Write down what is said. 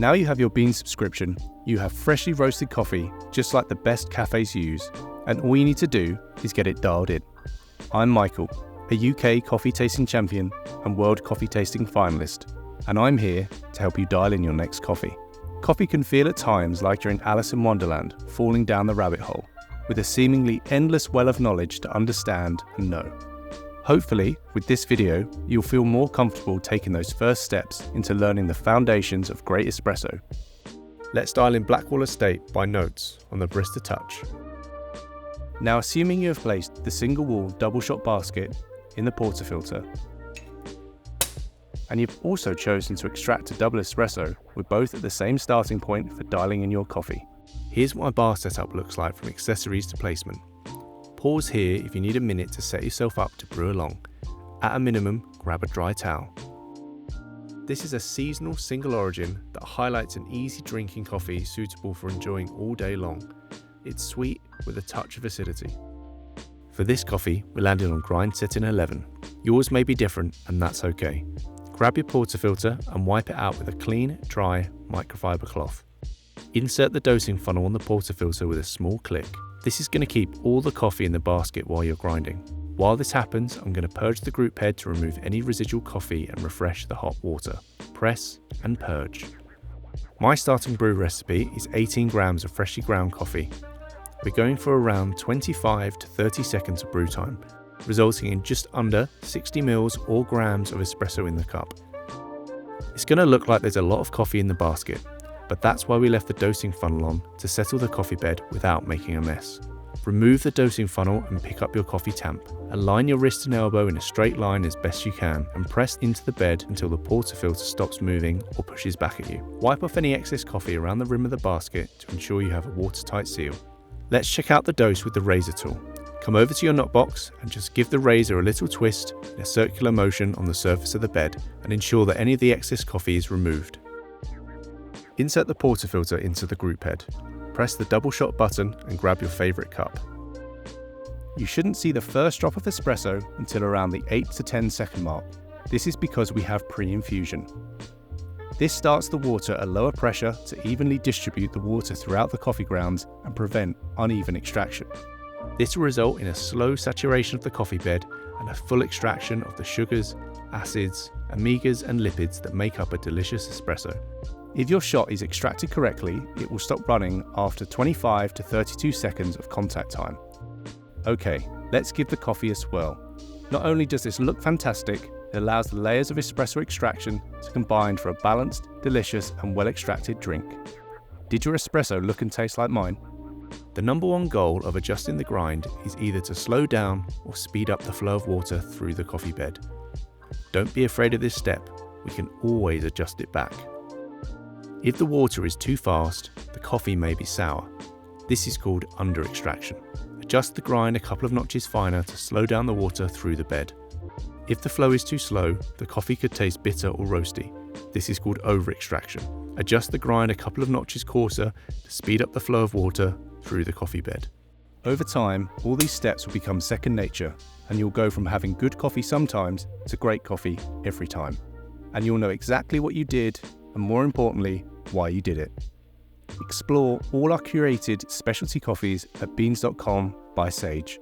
Now you have your bean subscription, you have freshly roasted coffee, just like the best cafes use, and all you need to do is get it dialed in. I'm Michael, a UK coffee tasting champion and world coffee tasting finalist, and I'm here to help you dial in your next coffee. Coffee can feel at times like you're in Alice in Wonderland, falling down the rabbit hole, with a seemingly endless well of knowledge to understand and know. Hopefully, with this video, you'll feel more comfortable taking those first steps into learning the foundations of great espresso. Let's dial in Blackwall Estate by Notes on the Barista Touch. Now, assuming you have placed the single wall double shot basket in the portafilter, and you've also chosen to extract a double espresso with both at the same starting point for dialing in your coffee. Here's what my bar setup looks like from accessories to placement. Pause here if you need a minute to set yourself up to brew along. At a minimum, grab a dry towel. This is a seasonal single origin that highlights an easy drinking coffee suitable for enjoying all day long. It's sweet with a touch of acidity. For this coffee, we landed on grind setting 11. Yours may be different, and that's okay. Grab your portafilter and wipe it out with a clean, dry microfiber cloth. Insert the dosing funnel on the portafilter with a small click. This is going to keep all the coffee in the basket while you're grinding. While this happens, I'm going to purge the group head to remove any residual coffee and refresh the hot water. Press and purge. My starting brew recipe is 18 grams of freshly ground coffee. We're going for around 25 to 30 seconds of brew time, resulting in just under 60 mils or grams of espresso in the cup. It's going to look like there's a lot of coffee in the basket, but that's why we left the dosing funnel on to settle the coffee bed without making a mess. Remove the dosing funnel and pick up your coffee tamp. Align your wrist and elbow in a straight line as best you can and press into the bed until the portafilter stops moving or pushes back at you. Wipe off any excess coffee around the rim of the basket to ensure you have a watertight seal. Let's check out the dose with the razor tool. Come over to your knockbox and just give the razor a little twist in a circular motion on the surface of the bed and ensure that any of the excess coffee is removed. Insert the portafilter into the group head. Press the double shot button and grab your favourite cup. You shouldn't see the first drop of espresso until around the 8 to 10 second mark. This is because we have pre-infusion. This starts the water at lower pressure to evenly distribute the water throughout the coffee grounds and prevent uneven extraction. This will result in a slow saturation of the coffee bed and a full extraction of the sugars, acids, omegas and lipids that make up a delicious espresso. If your shot is extracted correctly, it will stop running after 25 to 32 seconds of contact time. Okay, let's give the coffee a swirl. Not only does this look fantastic, it allows the layers of espresso extraction to combine for a balanced, delicious and well-extracted drink. Did your espresso look and taste like mine? The number one goal of adjusting the grind is either to slow down or speed up the flow of water through the coffee bed. Don't be afraid of this step, we can always adjust it back. If the water is too fast, the coffee may be sour. This is called under extraction. Adjust the grind a couple of notches finer to slow down the water through the bed. If the flow is too slow, the coffee could taste bitter or roasty. This is called over extraction. Adjust the grind a couple of notches coarser to speed up the flow of water through the coffee bed. Over time, all these steps will become second nature, and you'll go from having good coffee sometimes to great coffee every time. And you'll know exactly what you did, and more importantly, why you did it. Explore all our curated specialty coffees at beans.com by Sage.